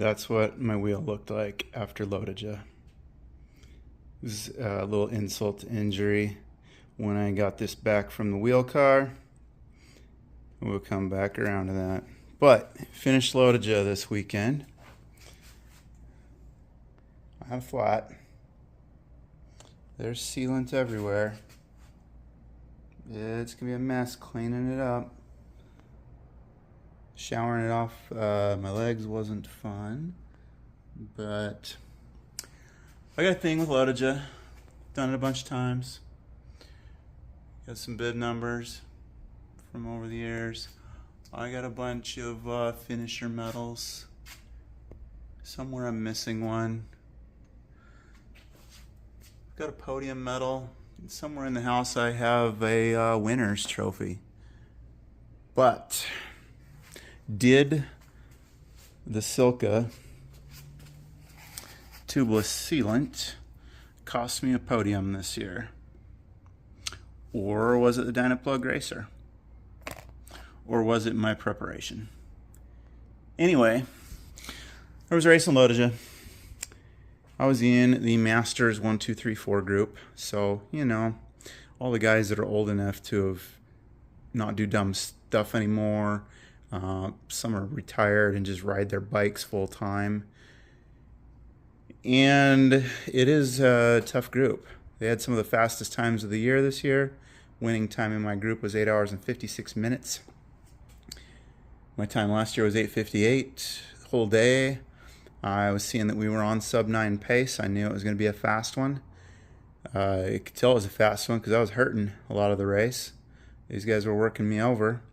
That's what my wheel looked like after LOTOJA. It was a little insult to injury when I got this back from the wheel car. We'll come back around to that. But finished LOTOJA this weekend. I had a flat. There's sealant everywhere. It's gonna be a mess cleaning it up. Showering it off my legs wasn't fun, but I got a thing with LOTOJA. Done it a bunch of times. Got some bid numbers from over the years. I got a bunch of finisher medals. Somewhere I'm missing one. Got a podium medal. Somewhere in the house I have a winner's trophy. But did the Silca tubeless sealant cost me a podium this year? Or was it the Dynaplug racer? Or was it my preparation? Anyway, I was racing LOTOJA. I was in the Masters 1, 2, 3, 4 group. So, you know, all the guys that are old enough to have not do dumb stuff anymore. Some are retired and just ride their bikes full time. And it is a tough group. They had some of the fastest times of the year this year. Winning time in my group was 8 hours and 56 minutes. My time last year was 8:58 the whole day. I was seeing that we were on sub 9 pace. I knew it was going to be a fast one. You could tell it was a fast one because I was hurting a lot of the race. These guys were working me over.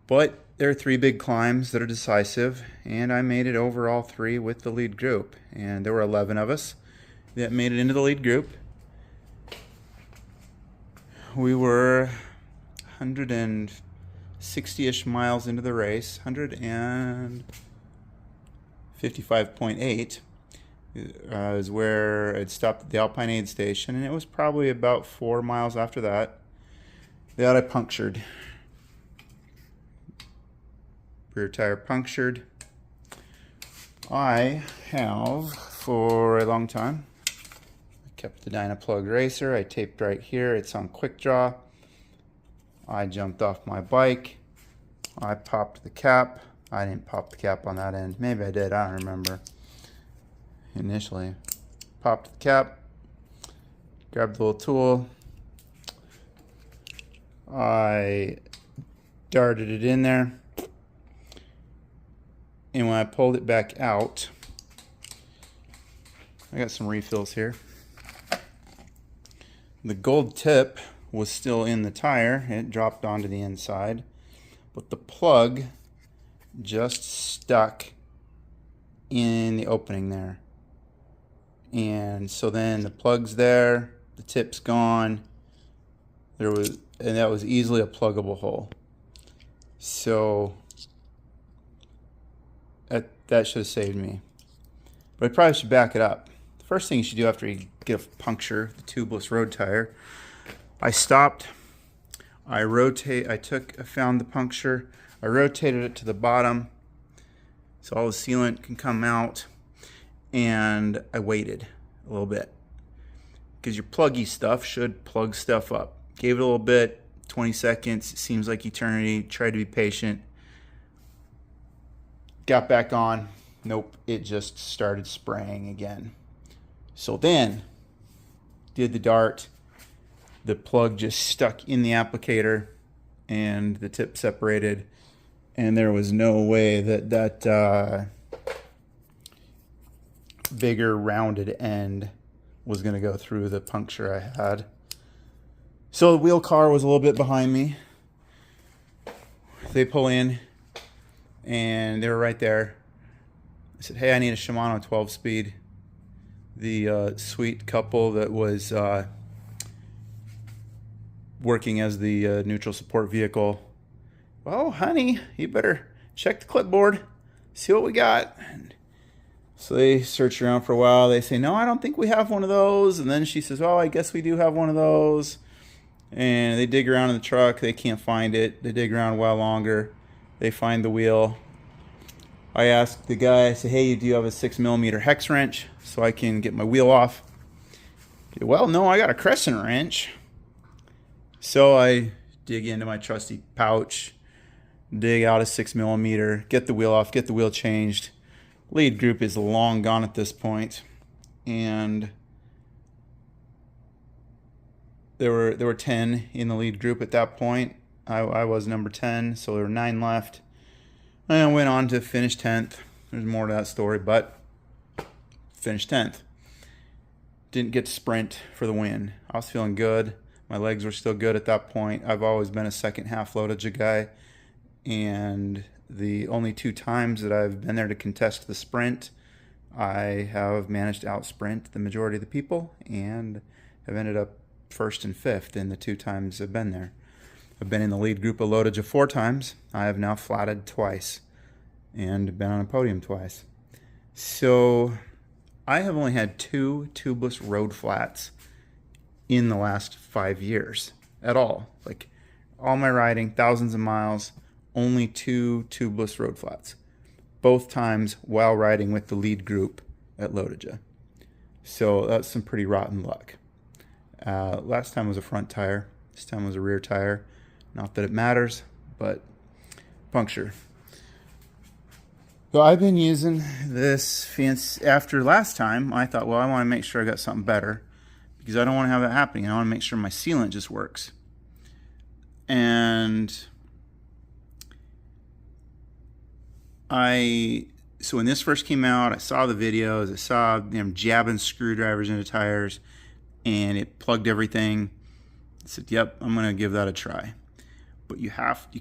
But there are 3 big climbs that are decisive, and I made it over all 3 with the lead group. And there were 11 of us that made it into the lead group. We were 160-ish miles into the race, 155.8 is where it stopped at the Alpine aid station, and it was probably about 4 miles after that I punctured. Rear tire punctured. I have, for a long time, kept the Dynaplug racer. I taped right here. It's on quick draw. I jumped off my bike. I popped the cap. I didn't pop the cap on that end. Maybe I did. I don't remember. Initially, popped the cap. Grabbed the little tool. I darted it in there. And when I pulled it back out, I got some refills here. The gold tip was still in the tire. It dropped onto the inside. But the plug just stuck in the opening there. And so then the plug's there, the tip's gone. And that was easily a pluggable hole. So that should have saved me. But I probably should back it up. The first thing you should do after you get a puncture, the tubeless road tire, I stopped, I found the puncture, I rotated it to the bottom so all the sealant can come out, and I waited a little bit. Because your pluggy stuff should plug stuff up. Gave it a little bit, 20 seconds, it seems like eternity, tried to be patient. Got back on, nope, it just started spraying again. So then, did the dart, the plug just stuck in the applicator and the tip separated, and there was no way that bigger rounded end was going to go through the puncture I had. So the wheel car was a little bit behind me. They pull in and they were right there. I said, hey, I need a Shimano 12-speed. The sweet couple that was working as the neutral support vehicle. Well, honey, you better check the clipboard, see what we got. And so they search around for a while. They say, no, I don't think we have one of those. And then she says, oh, I guess we do have one of those. And they dig around in the truck. They can't find it. They dig around a while longer. They find the wheel. I asked the guy, I said, hey, do you have a 6mm hex wrench so I can get my wheel off? Well, no, I got a crescent wrench. So I dig into my trusty pouch, dig out a 6mm, get the wheel off, get the wheel changed. Lead group is long gone at this point, and there were 10 in the lead group at that point. I was number 10, so there were 9 left. And I went on to finish 10th. There's more to that story, but finished 10th. Didn't get to sprint for the win. I was feeling good. My legs were still good at that point. I've always been a second half LOTOJA guy, and the only 2 times that I've been there to contest the sprint, I have managed to outsprint the majority of the people and have ended up 1st and 5th in the 2 times I've been there. I've been in the lead group of LOTOJA 4 times. I have now flatted twice and been on a podium twice. So I have only had 2 tubeless road flats in the last 5 years at all. Like all my riding, thousands of miles, only 2 tubeless road flats. Both times while riding with the lead group at LOTOJA. So that's some pretty rotten luck. Last time was a front tire. This time was a rear tire. Not that it matters, but puncture. So I've been using this fence. After last time, I thought, well, I want to make sure I got something better because I don't want to have that happening. I want to make sure my sealant just works. And so when this first came out, I saw the videos. I saw them jabbing screwdrivers into tires, and it plugged everything. I said, yep, I'm going to give that a try. But you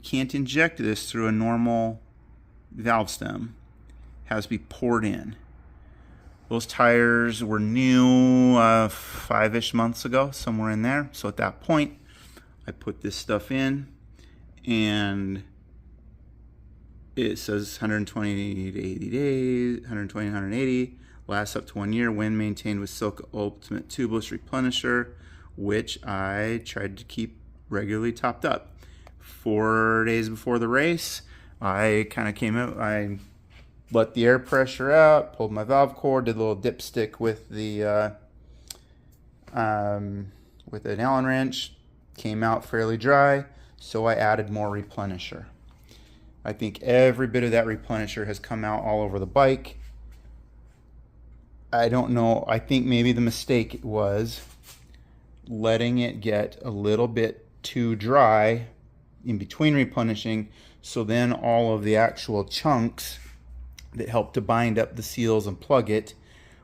can't inject this through a normal valve stem. It has to be poured in. Those tires were new 5-ish months ago, somewhere in there. So at that point, I put this stuff in, and it says 120 to 80 days, 120 to 180, lasts up to 1 year, when maintained with Silca Ultimate Tubeless Replenisher, which I tried to keep regularly topped up. 4 days before the race, I kind of came out, I let the air pressure out, pulled my valve cord, did a little dipstick with the with an Allen wrench, came out fairly dry, so I added more replenisher. I think every bit of that replenisher has come out all over the bike. I don't know, I think maybe the mistake was letting it get a little bit too dry in between replenishing, so then all of the actual chunks that help to bind up the seals and plug it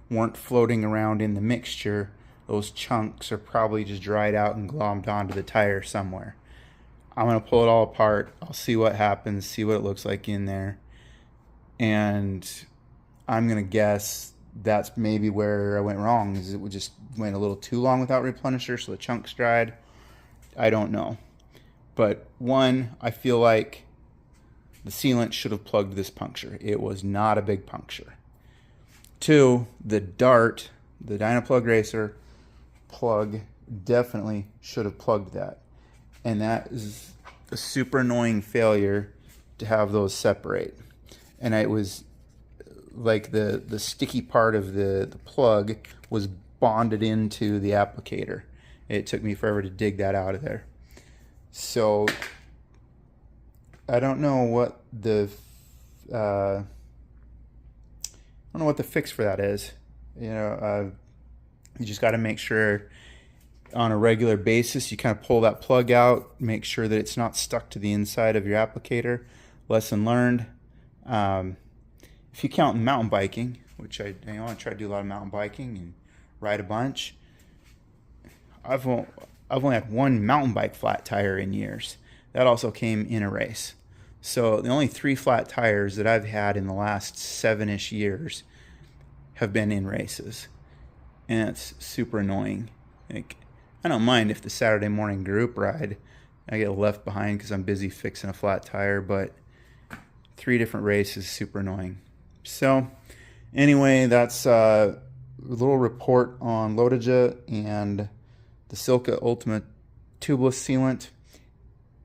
weren't floating around in the mixture. Those chunks are probably just dried out and glommed onto the tire somewhere. I'm going to pull it all apart. I'll see what happens, see what it looks like in there. And I'm going to guess that's maybe where I went wrong, is it just went a little too long without replenisher, so the chunks dried. I don't know. But one, I feel like the sealant should have plugged this puncture. It was not a big puncture. 2, the dart, the Dynaplug Racer plug definitely should have plugged that. And that is a super annoying failure to have those separate. And it was like the sticky part of the plug was bonded into the applicator. It took me forever to dig that out of there. So I don't know what the fix for that is. You know, you just got to make sure on a regular basis you kind of pull that plug out, make sure that it's not stuck to the inside of your applicator. Lesson learned. If you count mountain biking, which I want to try to do a lot of mountain biking and ride a bunch, I've only had 1 mountain bike flat tire in years. That also came in a race. So the only 3 flat tires that I've had in the last 7-ish years have been in races. And it's super annoying. Like, I don't mind if the Saturday morning group ride I get left behind because I'm busy fixing a flat tire, but 3 different races is super annoying. So anyway, that's a little report on LOTOJA and the Silca Ultimate Tubeless Sealant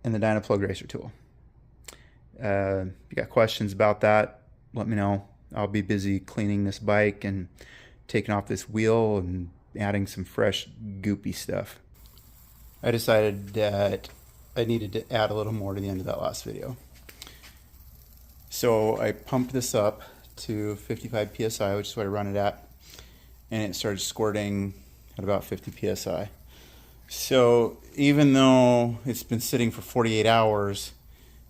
and the Dynaplug Racer tool. If you got questions about that, let me know. I'll be busy cleaning this bike and taking off this wheel and adding some fresh goopy stuff. I decided that I needed to add a little more to the end of that last video. So I pumped this up to 55 psi, which is what I run it at, and it started squirting at about 50 psi. So even though it's been sitting for 48 hours,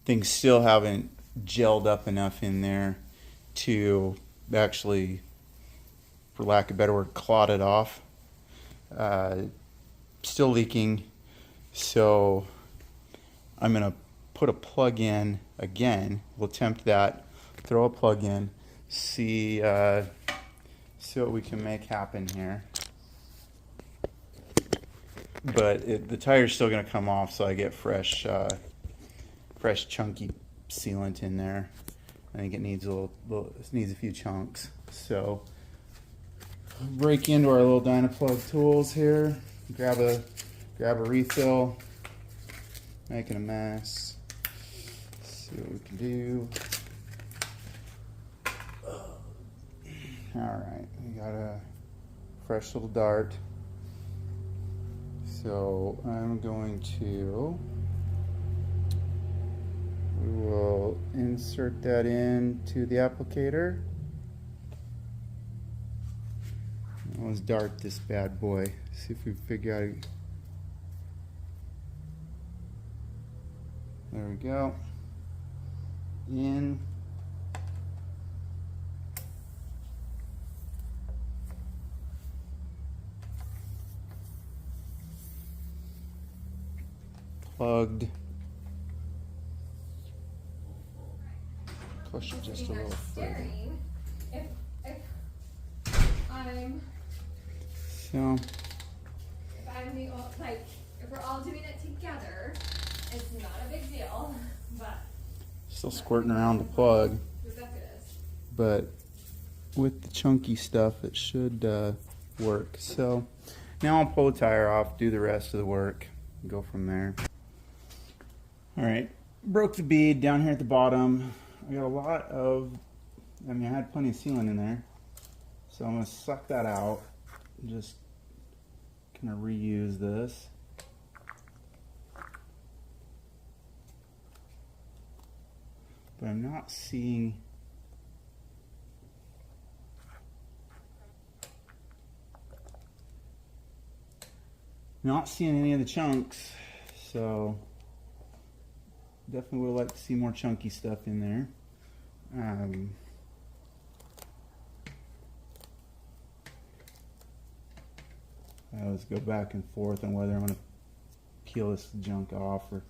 things still haven't gelled up enough in there to actually, for lack of a better word, clot it off. Still leaking, so I'm gonna put a plug in again. We'll attempt that, throw a plug in, see what we can make happen here. But the tire's still gonna come off, so I get fresh chunky sealant in there. I think it needs it needs a few chunks. So break into our little Dynaplug tools here, grab a refill, making a mess. See what we can do. All right, we got a fresh little dart. So I'm going to, we will insert that into the applicator. Let's dart this bad boy. See if we figure out. There we go. In. Plugged. Push it just a little further. So. If we're all doing it together, it's not a big deal, but. Still squirting around the plug. But with the chunky stuff, it should work. So now I'll pull the tire off, do the rest of the work, and go from there. All right, broke the bead down here at the bottom. I got a lot of, I had plenty of sealant in there. So I'm gonna suck that out and just kind of reuse this. But I'm not seeing any of the chunks, so definitely would like to see more chunky stuff in there. I always go back and forth on whether I'm going to peel this junk off or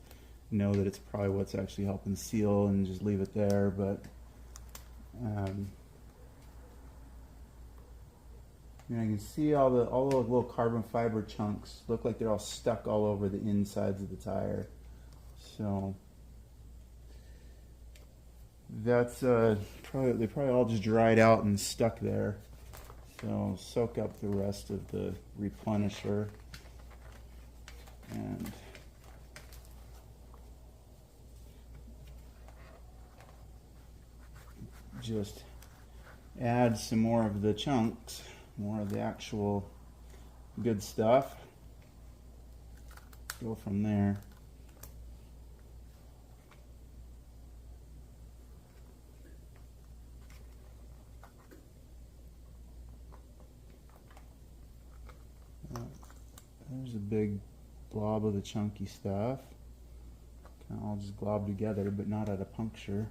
know that it's probably what's actually helping seal and just leave it there, but I can see all the little carbon fiber chunks look like they're all stuck all over the insides of the tire. So that's they probably all just dried out and stuck there. So I'll soak up the rest of the replenisher and just add some more of the chunks, more of the actual good stuff. Go from there. There's a big blob of the chunky stuff. Kind of all just globbed together, but not at a puncture.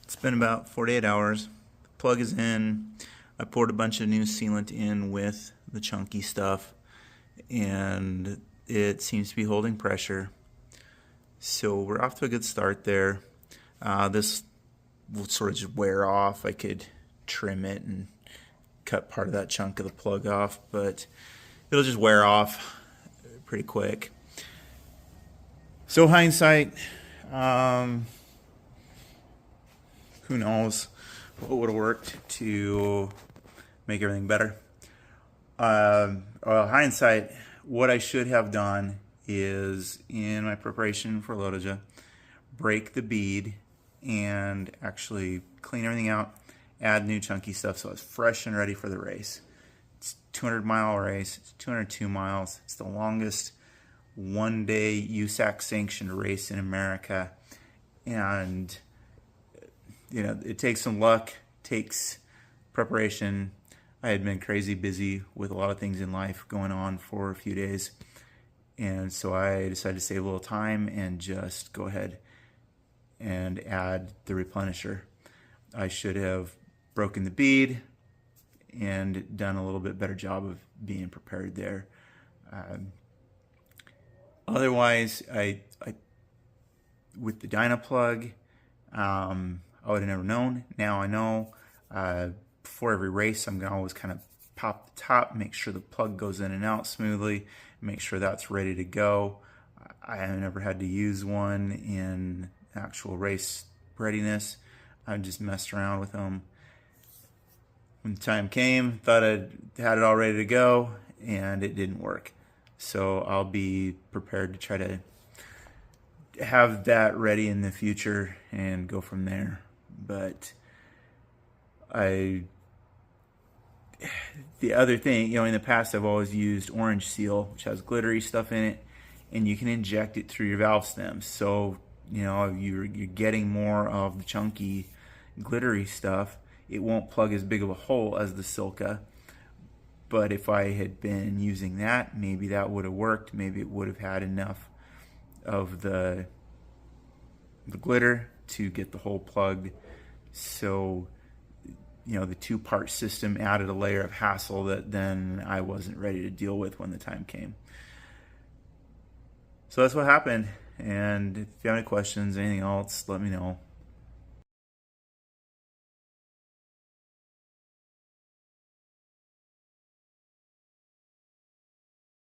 It's been about 48 hours. The plug is in. I poured a bunch of new sealant in with the chunky stuff, and it seems to be holding pressure. So we're off to a good start there. This will sort of just wear off. I could trim it and cut part of that chunk of the plug off, but it'll just wear off pretty quick. So hindsight, who knows what would have worked to make everything better. Well, hindsight, what I should have done is, in my preparation for LOTOJA, break the bead and actually clean everything out, add new chunky stuff so it's fresh and ready for the race. It's a 200-mile race. It's 202 miles. It's the longest one-day USAC sanctioned race in America. And, it takes some luck, takes preparation. I had been crazy busy with a lot of things in life going on for a few days. And so I decided to save a little time and just go ahead and add the replenisher. I should have broken the bead and done a little bit better job of being prepared there. Otherwise, I with the Dynaplug, I would have never known. Now I know. Before every race, I'm gonna always kind of pop the top, make sure the plug goes in and out smoothly, make sure that's ready to go. I have never had to use one in actual race readiness. I just messed around with them. When the time came, thought I had it all ready to go, and it didn't work. So I'll be prepared to try to have that ready in the future and go from there. But the other thing, in the past I've always used Orange Seal, which has glittery stuff in it, and you can inject it through your valve stems. So, you're getting more of the chunky, glittery stuff. It won't plug as big of a hole as the Silca. But if I had been using that, maybe that would have worked. Maybe it would have had enough of the glitter to get the hole plugged. So, the two-part system added a layer of hassle that then I wasn't ready to deal with when the time came. So that's what happened. And if you have any questions, anything else, let me know.